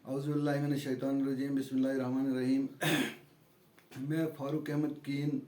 औज़ुबिल्लाहिमिनश्शैतानिर्रजीम बिस्मिल्लाहिर्रहमानिर्रहीम। मैं फारूक अहमद कीन,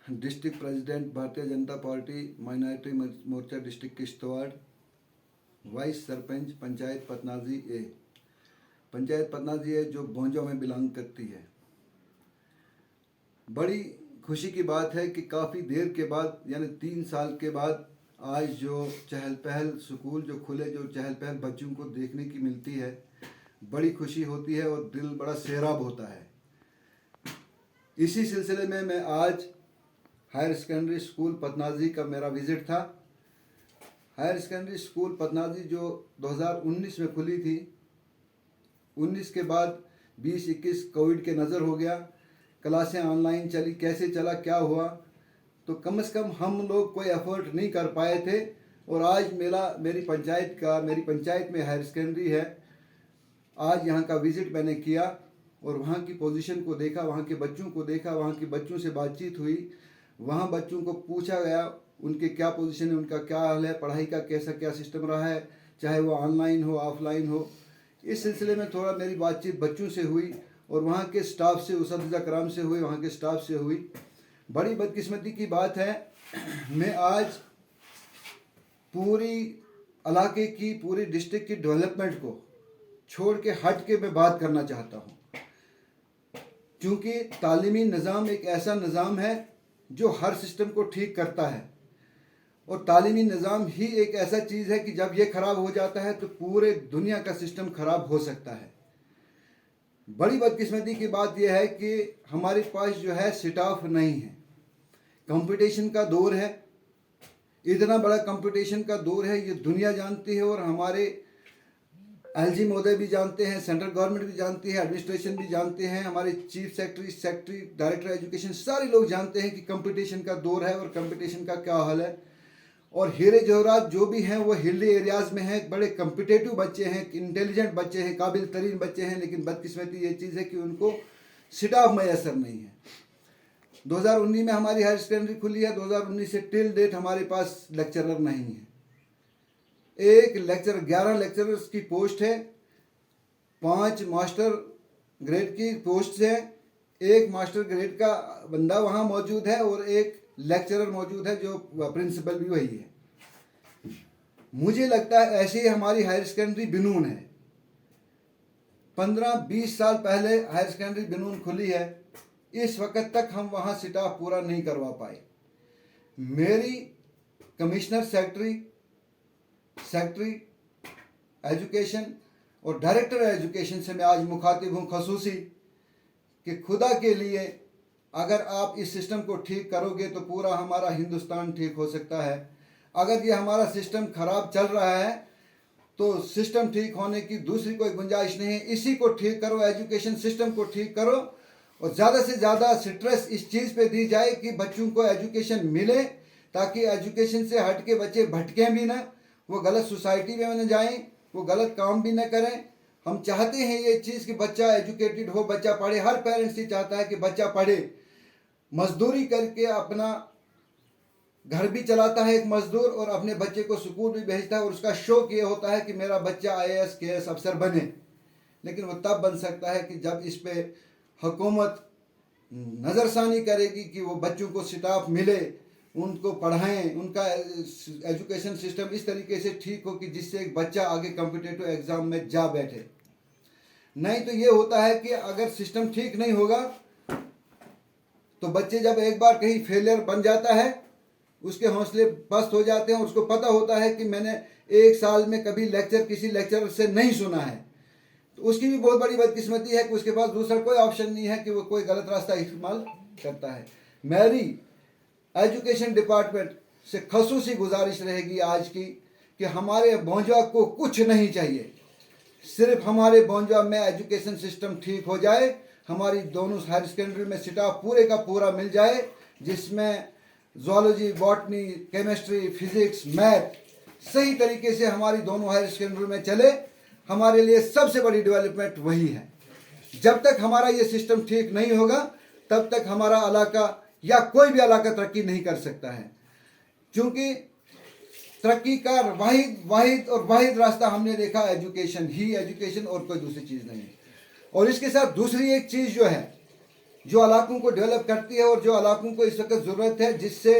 district president Bharatiya Janata party minority मोर्चा डिस्ट्रिक्ट किश्तवाड़, वाइस सरपंच पंचायत पतनाजी ए। पंचायत पतनाजी ए जो भोंजा में बिलोंग करती है। बड़ी खुशी की बात है कि काफ़ी देर के बाद यानी 3 साल के बाद आज जो चहल पहल स्कूल जो खुले, जो चहल पहल बच्चों को देखने की मिलती है, बड़ी खुशी होती है और दिल बड़ा सैराब होता है। इसी सिलसिले में मैं आज हायर सेकेंडरी स्कूल पतनाजी का मेरा विज़िट था। हायर सेकेंडरी स्कूल पतनाजी जो 2019 में खुली थी, 19 के बाद 20-21 कोविड के नज़र हो गया, क्लासें ऑनलाइन चली, कैसे चला क्या हुआ, तो कम से कम हम लोग कोई एफर्ट नहीं कर पाए थे। और आज मेरी पंचायत में हायर सेकेंडरी है। आज यहाँ का विज़िट मैंने किया और वहाँ की पोजीशन को देखा, वहाँ के बच्चों को देखा, वहाँ के बच्चों से बातचीत हुई, वहाँ बच्चों को पूछा गया उनके क्या पोजीशन है, उनका क्या हाल है, पढ़ाई का कैसा क्या सिस्टम रहा है, चाहे वो ऑनलाइन हो ऑफलाइन हो। इस सिलसिले में थोड़ा मेरी बातचीत बच्चों से हुई और वहाँ के स्टाफ से, उस्ताद कराम से हुई, वहाँ के स्टाफ से हुई। बड़ी बदकिस्मती की बात है, मैं आज पूरी इलाके की, पूरी डिस्ट्रिक्ट की डेवलपमेंट को छोड़ के हट के मैं बात करना चाहता हूँ, क्योंकि तालीमी निज़ाम एक ऐसा निज़ाम है जो हर सिस्टम को ठीक करता है और तालीमी निज़ाम ही एक ऐसा चीज़ है कि जब ये ख़राब हो जाता है तो पूरे दुनिया का सिस्टम ख़राब हो सकता है। बड़ी बदकिस्मती की बात यह है कि हमारे पास जो है स्टाफ नहीं है। कंपटीशन का दौर है, इतना बड़ा कंपटीशन का दौर है, ये दुनिया जानती है और हमारे एलजी महोदय भी जानते हैं, सेंट्रल गवर्नमेंट भी जानती है, एडमिनिस्ट्रेशन भी जानते हैं, हमारे चीफ सेक्रेटरी डायरेक्टर एजुकेशन सारे लोग जानते हैं कि कंपटीशन का दौर है और कंपटीशन का क्या हाल है। और हीरे जवाहरात जो भी हैं वो हिली एरियाज़ में हैं, बड़े कम्पिटेटिव बच्चे हैं, इंटेलिजेंट बच्चे हैं, काबिल तरीन बच्चे हैं, लेकिन बदकिस्मती ये चीज़ है कि उनको स्टाफ मैसर नहीं है। 2019 में हमारी हायर सेकेंडरी खुली है, 2019 से टिल डेट हमारे पास लेक्चरर नहीं है। 11 लेक्चरर्स की पोस्ट है, 5 मास्टर ग्रेड की पोस्ट है, 1 मास्टर ग्रेड का बंदा वहाँ मौजूद है और 1 लेक्चरर मौजूद है जो प्रिंसिपल भी वही है। मुझे लगता है ऐसे ही हमारी हायर सेकेंडरी बिनून है। 15-20 साल पहले हायर सेकेंडरी बिनून खुली है, इस वक्त तक हम वहाँ स्टाफ पूरा नहीं करवा पाए। मेरी कमिश्नर सेक्रेटरी एजुकेशन और डायरेक्टर एजुकेशन से मैं आज मुखातिब हूँ खसूसी कि खुदा के लिए अगर आप इस सिस्टम को ठीक करोगे तो पूरा हमारा हिंदुस्तान ठीक हो सकता है। अगर ये हमारा सिस्टम ख़राब चल रहा है तो सिस्टम ठीक होने की दूसरी कोई गुंजाइश नहीं है। इसी को ठीक करो, एजुकेशन सिस्टम को ठीक करो और ज़्यादा से ज़्यादा स्ट्रेस इस चीज़ पे दी जाए कि बच्चों को एजुकेशन मिले, ताकि एजुकेशन से हट के बच्चे भटकें भी ना, वो गलत सोसाइटी में न जाएं, वो गलत काम भी न करें। हम चाहते हैं ये चीज़ कि बच्चा एजुकेटेड हो, बच्चा पढ़े। हर पेरेंट्स ही चाहता है कि बच्चा पढ़े, मजदूरी करके अपना घर भी चलाता है एक मजदूर और अपने बच्चे को स्कूल भी भेजता है और उसका शौक ये होता है कि मेरा बच्चा IAS KS अफसर बने। लेकिन वो तब बन सकता है कि जब इस पे हुकूमत नज़रसानी करेगी कि वो बच्चों को स्टाफ मिले, उनको पढ़ाएं, उनका एजुकेशन सिस्टम इस तरीके से ठीक हो कि जिससे एक बच्चा आगे कॉम्पिटिटिव एग्ज़ाम में जा बैठे। नहीं तो ये होता है कि अगर सिस्टम ठीक नहीं होगा तो बच्चे जब एक बार कहीं फेलियर बन जाता है, उसके हौसले पस्त हो जाते हैं और उसको पता होता है कि मैंने 1 साल में कभी किसी लेक्चरर से नहीं सुना है, तो उसकी भी बहुत बड़ी बदकिस्मती है कि उसके पास दूसरा कोई ऑप्शन नहीं है कि वो कोई गलत रास्ता इस्तेमाल करता है। मेरी एजुकेशन डिपार्टमेंट से खसूसी गुजारिश रहेगी आज की कि हमारे भोंजा को कुछ नहीं चाहिए, सिर्फ हमारे भोंजा में एजुकेशन सिस्टम ठीक हो जाए, हमारी दोनों हायर सेकेंडरी में स्टाफ पूरे का पूरा मिल जाए, जिसमें zoology, botany, chemistry, physics, math सही तरीके से हमारी दोनों हायर सेकेंडरी में चले। हमारे लिए सबसे बड़ी डेवलपमेंट वही है। जब तक हमारा ये सिस्टम ठीक नहीं होगा तब तक हमारा इलाका या कोई भी इलाका तरक्की नहीं कर सकता है, क्योंकि तरक्की का वाहिद रास्ता हमने देखा एजुकेशन ही, एजुकेशन और कोई दूसरी चीज़ नहीं। और इसके साथ दूसरी एक चीज़ जो है, जो इलाकों को डेवलप करती है और जो इलाकों को इस वक्त ज़रूरत है, जिससे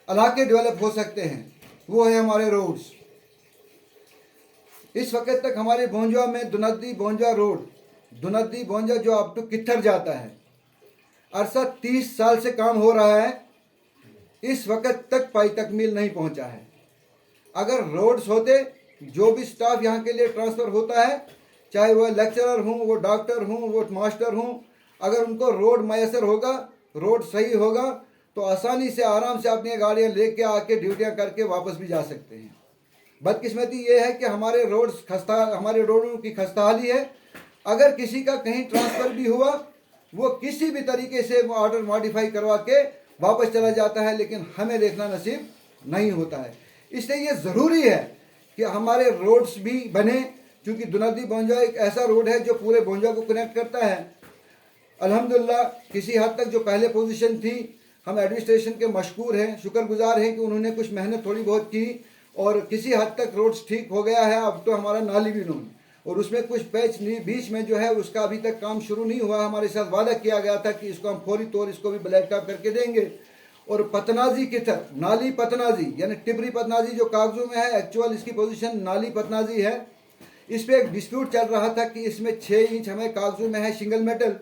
इलाके डेवलप हो सकते हैं, वो है हमारे रोड्स। इस वक्त तक हमारे भोंजवा में दुनद्दी भोंजवा रोड, दुनद्दी भोंजवा जो अप टू कित्थर जाता है, अरसा 30 साल से काम हो रहा है, इस वक्त तक पाई तकमील नहीं पहुंचा है। अगर रोड्स होते, जो भी स्टाफ यहाँ के लिए ट्रांसफ़र होता है, चाहे वो लेक्चरर हों, वो डॉक्टर हों, वो मास्टर हों, अगर उनको रोड मैसर होगा, रोड सही होगा, तो आसानी से आराम से अपनी गाड़ियाँ लेके आके ड्यूटियाँ करके वापस भी जा सकते हैं। बदकिस्मती ये है कि हमारे रोडों की खस्ताहाली है। अगर किसी का कहीं ट्रांसफ़र भी हुआ, वो किसी भी तरीके से वो ऑर्डर मॉडिफाई करवा के वापस चला जाता है, लेकिन हमें देखना नसीब नहीं होता है। इसलिए ये ज़रूरी है कि हमारे रोड्स भी बने, क्योंकि दुनद्दी भोंजवा एक ऐसा रोड है जो पूरे भोंजवा को कनेक्ट करता है। अल्हम्दुलिल्लाह किसी हद तक जो पहले पोजीशन थी, हम एडमिनिस्ट्रेशन के मशकूर हैं, शुक्रगुजार हैं कि उन्होंने कुछ मेहनत थोड़ी बहुत की और किसी हद तक रोड्स ठीक हो गया है। अब तो हमारा नाली भी नून और उसमें कुछ पैच बीच में जो है उसका अभी तक काम शुरू नहीं हुआ। हमारे साथ वादा किया गया था कि इसको हम फौरी तौर इसको भी ब्लैक टॉप करके देंगे। और पतनाजी की तरफ नाली पतनाजी यानी टिबरी पतनाजी जो कागजों में है, एक्चुअल इसकी पोजीशन नाली पतनाजी है। इस पर एक डिस्प्यूट चल रहा था कि इसमें 6 इंच हमें कागजों में है सिंगल मेटल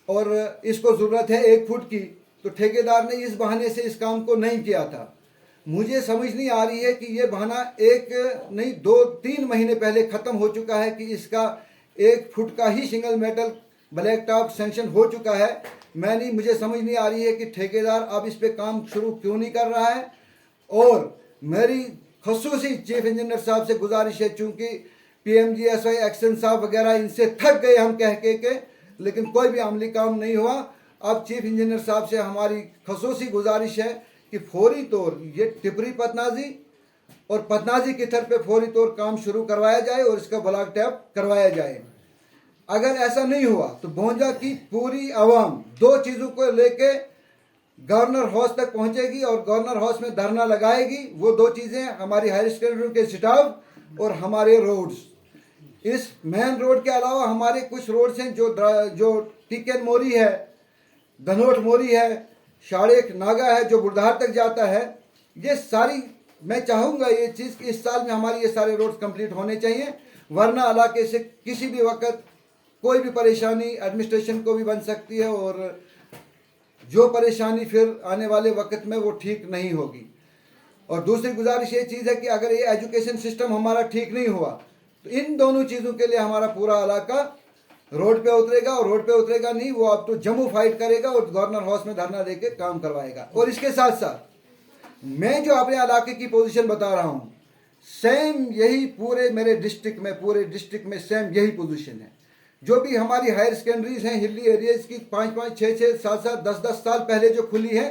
और इसको ज़रूरत है 1 फुट की, तो ठेकेदार ने इस बहाने से इस काम को नहीं किया था। मुझे समझ नहीं आ रही है कि ये बहाना 1 नहीं 2-3 महीने पहले ख़त्म हो चुका है कि इसका 1 फुट का ही single metal black top sanction हो चुका है। मुझे समझ नहीं आ रही है कि ठेकेदार अब इस पे काम शुरू क्यों नहीं कर रहा है। और मेरी खसूसी चीफ इंजीनियर साहब से गुजारिश है, चूँकि PMGSY एक्शन साहब वगैरह इनसे थक गए हम कह के लेकिन कोई भी अमली काम नहीं हुआ। अब चीफ इंजीनियर साहब से हमारी खसूसी गुजारिश है कि फौरी तौर ये टिपरी पतनाजी और पतनाजी की तरफ पे फौरी तौर काम शुरू करवाया जाए और इसका ब्लॉक टैप करवाया जाए। अगर ऐसा नहीं हुआ तो भोंजवा की पूरी आवाम 2 चीज़ों को लेके गवर्नर हाउस तक पहुंचेगी और गवर्नर हाउस में धरना लगाएगी। वो 2 चीज़ें हमारी हायर सेकेंडरी के स्टाफ और हमारे रोड्स। इस मेन रोड के अलावा हमारे कुछ रोड्स हैं जो टिकन मोरी है, धनोट मोरी है, शाड़ेक नागा है जो बुढ़धार तक जाता है। ये सारी मैं चाहूँगा ये चीज़ कि इस साल में हमारी ये सारे रोड्स कंप्लीट होने चाहिए, वरना इलाके से किसी भी वक्त कोई भी परेशानी एडमिनिस्ट्रेशन को भी बन सकती है और जो परेशानी फिर आने वाले वक्त में वो ठीक नहीं होगी। और दूसरी गुजारिश ये चीज़ है कि अगर ये एजुकेशन सिस्टम हमारा ठीक नहीं हुआ तो इन दोनों चीज़ों के लिए हमारा पूरा इलाका रोड पे उतरेगा और रोड पे उतरेगा नहीं, वो अब तो जम्मू फाइट करेगा और गवर्नर हाउस में धरना देके काम करवाएगा। और इसके साथ साथ मैं जो अपने इलाके की पोजीशन बता रहा हूँ, सेम यही पूरे मेरे डिस्ट्रिक्ट में सेम यही पोजीशन है। जो भी हमारी हायर सेकेंडरीज हैं हिली एरियाज की 5-5, 6-6, 7-7, 10-10 साल पहले जो खुली है,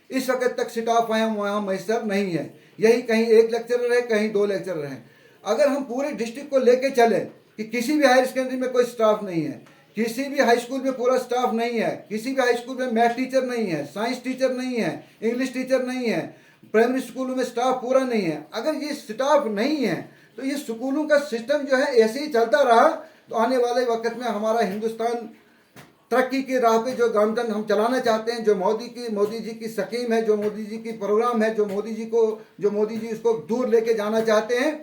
इस वक्त तक स्टाफ वहाँ मैसर नहीं है। यही कहीं 1 लेक्चरर है, कहीं 2 लेक्चरर हैं। अगर हम पूरे डिस्ट्रिक्ट को लेके चले कि किसी भी हायर सेकेंडरी में कोई स्टाफ नहीं है, किसी भी हाई स्कूल में पूरा स्टाफ नहीं है, किसी भी हाई स्कूल में मैथ टीचर नहीं है, साइंस टीचर नहीं है, इंग्लिश टीचर नहीं है, प्राइमरी स्कूलों में स्टाफ पूरा नहीं है, अगर ये स्टाफ नहीं है तो ये स्कूलों का सिस्टम जो है ऐसे ही चलता रहा तो आने वाले वक्त में हमारा हिंदुस्तान तरक्की की राह पे जो गवर्नमेंट हम चलाना चाहते हैं, जो मोदी जी की स्कीम है, जो मोदी जी की प्रोग्राम है, जो मोदी जी इसको दूर लेके जाना चाहते हैं,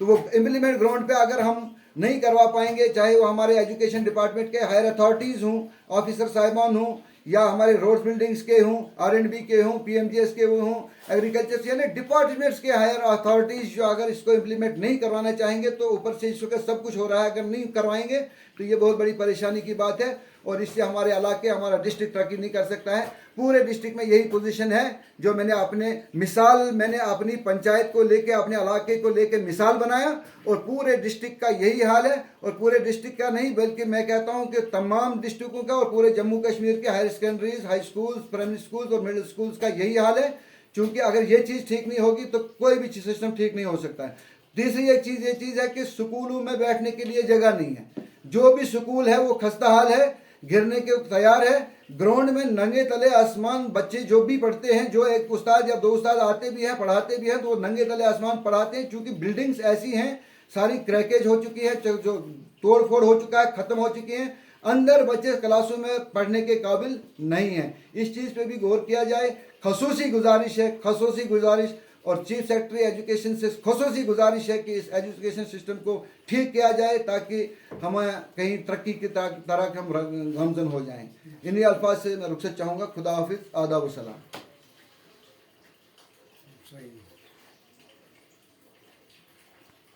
तो वो इम्प्लीमेंट ग्राउंड पे अगर हम नहीं करवा पाएंगे, चाहे वो हमारे एजुकेशन डिपार्टमेंट के हायर अथॉरिटीज़ हों, ऑफिसर साहिबान हों, या हमारे रोड बिल्डिंग्स के हों, R&B के हों, PMGS के हों, एग्रीकल्चर यानी डिपार्टमेंट्स के हायर अथॉरिटीज़ जो अगर इसको इम्प्लीमेंट नहीं करवाना चाहेंगे तो ऊपर से इस वक्त सब कुछ हो रहा है, अगर नहीं करवाएंगे तो ये बहुत बड़ी परेशानी की बात है और इससे हमारे इलाके हमारा डिस्ट्रिक्ट तरक्की नहीं कर सकता है। पूरे डिस्ट्रिक्ट में यही पोजीशन है जो मैंने अपनी पंचायत को लेके अपने इलाके को लेके मिसाल बनाया और पूरे डिस्ट्रिक्ट का यही हाल है। और पूरे डिस्ट्रिक्ट का नहीं बल्कि मैं कहता हूं कि तमाम डिस्ट्रिक्टों का और पूरे जम्मू कश्मीर के higher secondaries, high schools, primary schools और मिडिल स्कूल्स का यही हाल है, क्योंकि अगर ये चीज़ ठीक नहीं होगी तो कोई भी सिस्टम ठीक नहीं हो सकता है। तीसरी एक चीज़ ये चीज़ है कि स्कूलों में बैठने के लिए जगह नहीं है, जो भी स्कूल है वो खस्ता हाल है। गिरने के तैयार है। ग्राउंड में नंगे तले आसमान बच्चे जो भी पढ़ते हैं, जो एक उस्ताद या दो उस्ताद आते भी हैं, पढ़ाते भी हैं, तो वो नंगे तले आसमान पढ़ाते हैं। क्योंकि बिल्डिंग्स ऐसी हैं, सारी क्रैकेज हो चुकी है, जो तोड़ फोड़ हो चुका है, खत्म हो चुकी हैं, अंदर बच्चे क्लासों में पढ़ने के काबिल नहीं हैं। इस चीज़ पे भी गौर किया जाए। खसूसी गुजारिश है, खसूसी गुजारिश, और चीफ सेक्रेटरी एजुकेशन से खसूसी गुजारिश है कि इस एजुकेशन सिस्टम को ठीक किया जाए, ताकि हम कहीं तरक्की की तरह हम गमजन हो जाएं। इन्हीं अल्फाज से मैं रुखसत चाहूँगा। खुदा हाफिज़, आदाब व सलाम।